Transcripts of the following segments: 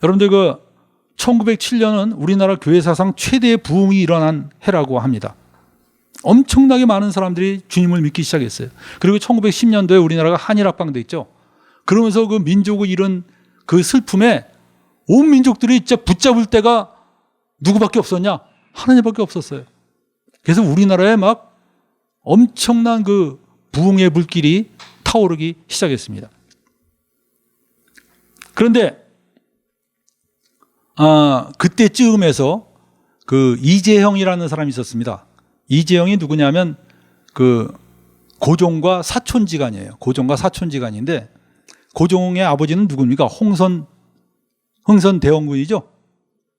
여러분들 1907년은 우리나라 교회 사상 최대의 부흥이 일어난 해라고 합니다. 엄청나게 많은 사람들이 주님을 믿기 시작했어요. 그리고 1910년도에 우리나라가 한일합방돼 있죠. 그러면서 그 민족을 잃은 그 슬픔에 온 민족들이 진짜 붙잡을 때가 누구밖에 없었냐? 하나님밖에 없었어요. 그래서 우리나라에 막 엄청난 그 부흥의 불길이 타오르기 시작했습니다. 그런데 그때쯤에서 그 이재형이라는 사람이 있었습니다. 이재형이 누구냐면 그 고종과 사촌지간이에요. 고종과 사촌지간인데 고종의 아버지는 누굽니까? 흥선대원군이죠.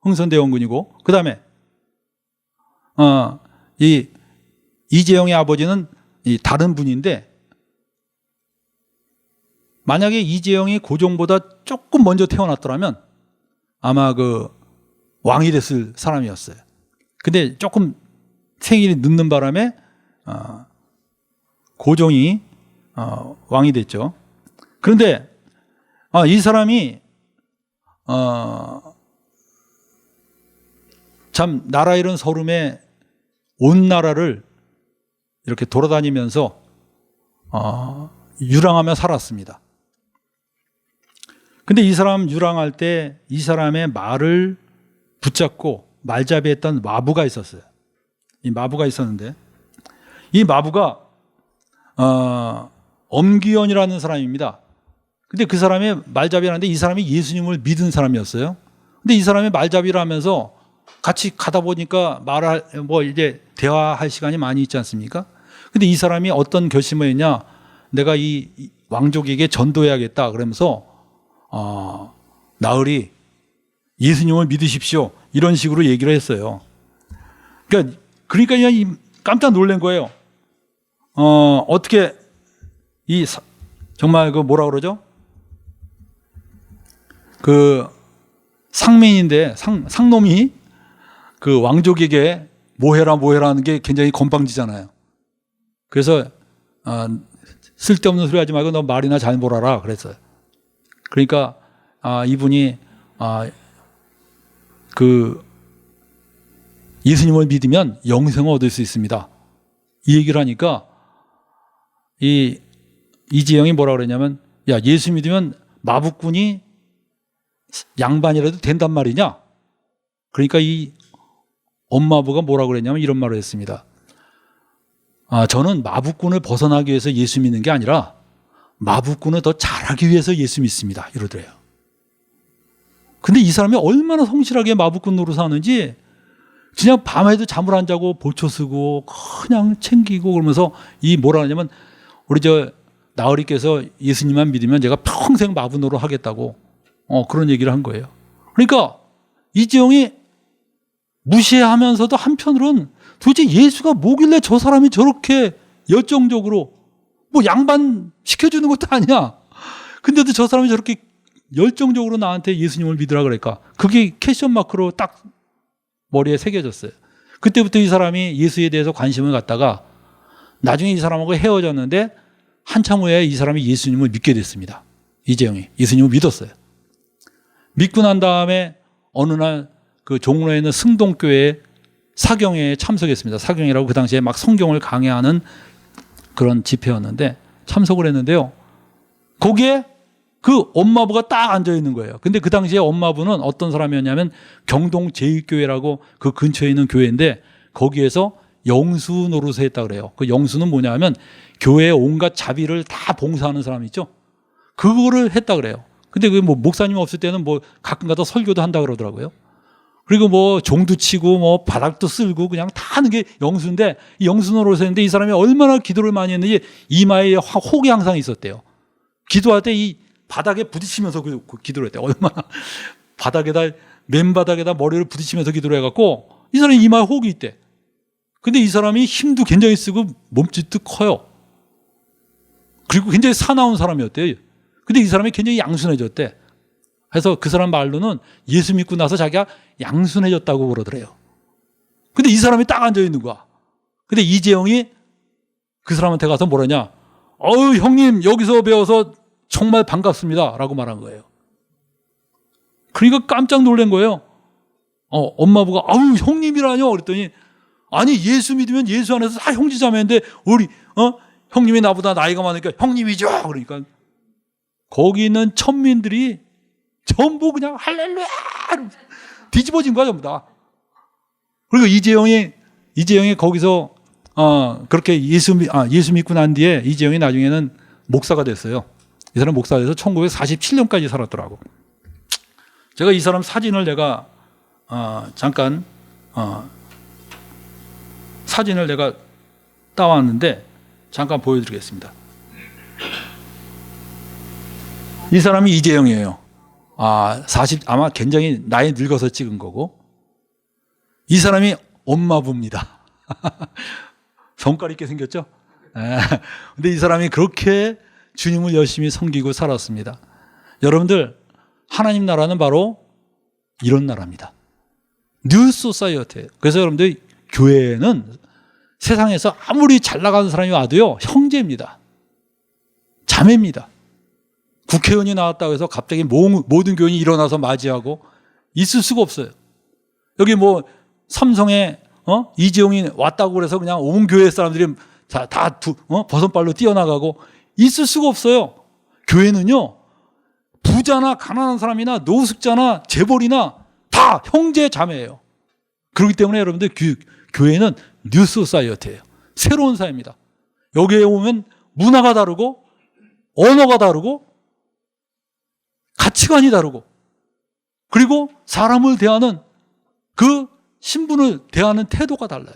흥선대원군이고 그 다음에 이 이재형의 아버지는 이 다른 분인데 만약에 이재형이 고종보다 조금 먼저 태어났더라면 아마 그 왕이 됐을 사람이었어요. 근데 조금 생일이 늦는 바람에 고종이 왕이 됐죠. 그런데 이 사람이 참 나라 잃은 서름에 온 나라를 이렇게 돌아다니면서 유랑하며 살았습니다. 근데 이 사람 유랑할 때 이 사람의 말을 붙잡고 말잡이했던 마부가 있었어요. 이 마부가 있었는데 이 마부가 엄기현이라는 사람입니다. 근데 그 사람의 말잡이를 하는데 이 사람이 예수님을 믿은 사람이었어요. 근데 이 사람의 말잡이를 하면서 같이 가다 보니까 이제 대화할 시간이 많이 있지 않습니까? 근데 이 사람이 어떤 결심을 했냐? 내가 이 왕족에게 전도해야겠다. 그러면서 나으리 예수님을 믿으십시오. 이런 식으로 얘기를 했어요. 그러니까 그냥 깜짝 놀란 거예요. 어떻게 정말 뭐라 그러죠? 그 상민인데 상놈이 그 왕족에게 뭐해라 하는 게 굉장히 건방지잖아요. 그래서 쓸데없는 소리 하지 말고 너 말이나 잘 몰아라 그랬어요. 그러니까 이분이 그 예수님을 믿으면 영생을 얻을 수 있습니다. 이 얘기를 하니까 이재영이 뭐라 그랬냐면 야 예수 믿으면 마부꾼이 양반이라도 된단 말이냐? 그러니까 이 엄마부가 뭐라 그랬냐면 이런 말을 했습니다. 저는 마부꾼을 벗어나기 위해서 예수 믿는 게 아니라 마부꾼을 더 잘하기 위해서 예수 믿습니다. 이러더래요. 근데 이 사람이 얼마나 성실하게 마부꾼 노릇을 하는지 그냥 밤에도 잠을 안 자고 보초 쓰고 그냥 챙기고 그러면서 뭐라 하냐면 우리 나으리께서 예수님만 믿으면 제가 평생 마부 노릇 하겠다고 그런 얘기를 한 거예요. 그러니까 이재용이 무시하면서도 한편으로는 도대체 예수가 뭐길래 저 사람이 저렇게 열정적으로 양반 시켜주는 것도 아니야. 근데도 저 사람이 저렇게 열정적으로 나한테 예수님을 믿으라 그럴까? 그게 캐션 마크로 딱 머리에 새겨졌어요. 그때부터 이 사람이 예수에 대해서 관심을 갖다가 나중에 이 사람하고 헤어졌는데 한참 후에 이 사람이 예수님을 믿게 됐습니다. 이재용이 예수님을 믿었어요. 믿고 난 다음에 어느 날 그 종로에 있는 승동교회 사경회에 참석했습니다. 사경이라고 그 당시에 막 성경을 강해하는 그런 집회였는데 참석을 했는데요. 거기에 그 엄마부가 딱 앉아 있는 거예요. 근데 그 당시에 엄마부는 어떤 사람이었냐면 경동 제1교회라고 그 근처에 있는 교회인데 거기에서 영수 노릇을 했다 그래요. 그 영수는 뭐냐면 교회의 온갖 자비를 다 봉사하는 사람 있죠. 그거를 했다 그래요. 근데 그 목사님 없을 때는 가끔 가다 설교도 한다 그러더라고요. 그리고 종도 치고 바닥도 쓸고 그냥 다 하는 게 영수인데 이 영수 노릇을 했는데 이 사람이 얼마나 기도를 많이 했는지 이마에 혹이 항상 있었대요. 기도할 때 이 바닥에 부딪히면서 기도를 했대요. 얼마나 맨바닥에다 머리를 부딪히면서 기도를 해갖고 이 사람이 이마에 혹이 있대. 근데 이 사람이 힘도 굉장히 쓰고 몸집도 커요. 그리고 굉장히 사나운 사람이었대요. 근데 이 사람이 굉장히 양순해졌대. 그래서 그 사람 말로는 예수 믿고 나서 자기가 양순해졌다고 그러더래요. 근데 이 사람이 딱 앉아 있는 거야. 근데 이재용이 그 사람한테 가서 뭐라냐? 형님 여기서 배워서 정말 반갑습니다 라고 말한 거예요. 그러니까 깜짝 놀란 거예요. 엄마 보고 아우 형님이라뇨 그랬더니 아니 예수 믿으면 예수 안에서 다 형제자매인데 우리 형님이 나보다 나이가 많으니까 형님이죠. 그러니까 거기 있는 천민들이 전부 그냥 할렐루야 뒤집어진 거야 전부 다. 그리고 이재영이 거기서 그렇게 예수 믿고 난 뒤에 이재영이 나중에는 목사가 됐어요. 이 사람 목사가 돼서 1947년까지 살았더라고. 제가 이 사람 사진을 내가 잠깐 사진을 내가 따왔는데 잠깐 보여드리겠습니다. 이 사람이 이재영이에요. 아마 굉장히 나이 늙어서 찍은 거고 이 사람이 엄마부입니다. 성깔 있게 생겼죠? 근데 이 사람이 그렇게 주님을 열심히 섬기고 살았습니다. 여러분들 하나님 나라는 바로 이런 나라입니다. 뉴 소사이어티. 그래서 여러분들 교회는 세상에서 아무리 잘 나가는 사람이 와도요 형제입니다. 자매입니다. 국회의원이 나왔다고 해서 갑자기 모든 교인이 일어나서 맞이하고 있을 수가 없어요. 여기 뭐 삼성에 이재용이 왔다고 그래서 그냥 온 교회 사람들이 다 버선발로 뛰어나가고 있을 수가 없어요. 교회는요 부자나 가난한 사람이나 노숙자나 재벌이나 다 형제 자매예요. 그렇기 때문에 여러분들 교회는 뉴 소사이어티예요. 새로운 사회입니다. 여기에 오면 문화가 다르고 언어가 다르고 가치관이 다르고 그리고 사람을 대하는 그 신분을 대하는 태도가 달라요.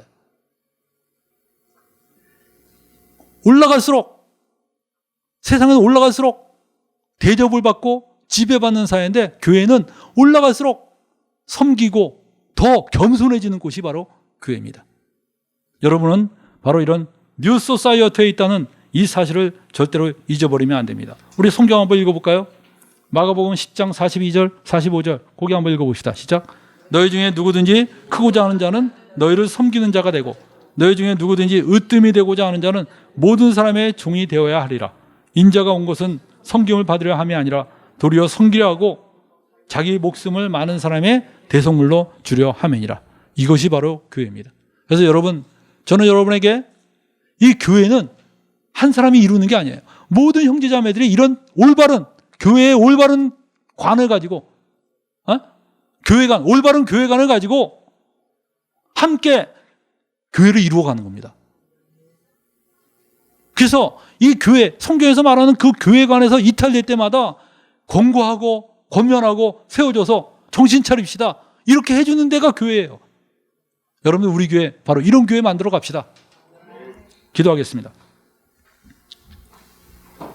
세상은 올라갈수록 대접을 받고 지배받는 사회인데 교회는 올라갈수록 섬기고 더 겸손해지는 곳이 바로 교회입니다. 여러분은 바로 이런 뉴 소사이어티에 있다는 이 사실을 절대로 잊어버리면 안 됩니다. 우리 성경 한번 읽어볼까요? 마가복음 10장 42절 45절 거기 한번 읽어봅시다. 시작. 너희 중에 누구든지 크고자 하는 자는 너희를 섬기는 자가 되고 너희 중에 누구든지 으뜸이 되고자 하는 자는 모든 사람의 종이 되어야 하리라. 인자가 온 것은 섬김을 받으려 함이 아니라 도리어 섬기려 하고 자기 목숨을 많은 사람의 대속물로 주려 함이니라. 이것이 바로 교회입니다. 그래서 저는 여러분에게 이 교회는 한 사람이 이루는 게 아니에요. 모든 형제자매들이 이런 교회의 올바른 관을 가지고 올바른 교회관을 가지고 함께 교회를 이루어가는 겁니다. 그래서 이 교회, 성경에서 말하는 그 교회관에서 이탈될 때마다 권고하고 권면하고 세워줘서 정신 차립시다. 이렇게 해주는 데가 교회예요. 여러분들 우리 교회 바로 이런 교회 만들어 갑시다. 기도하겠습니다.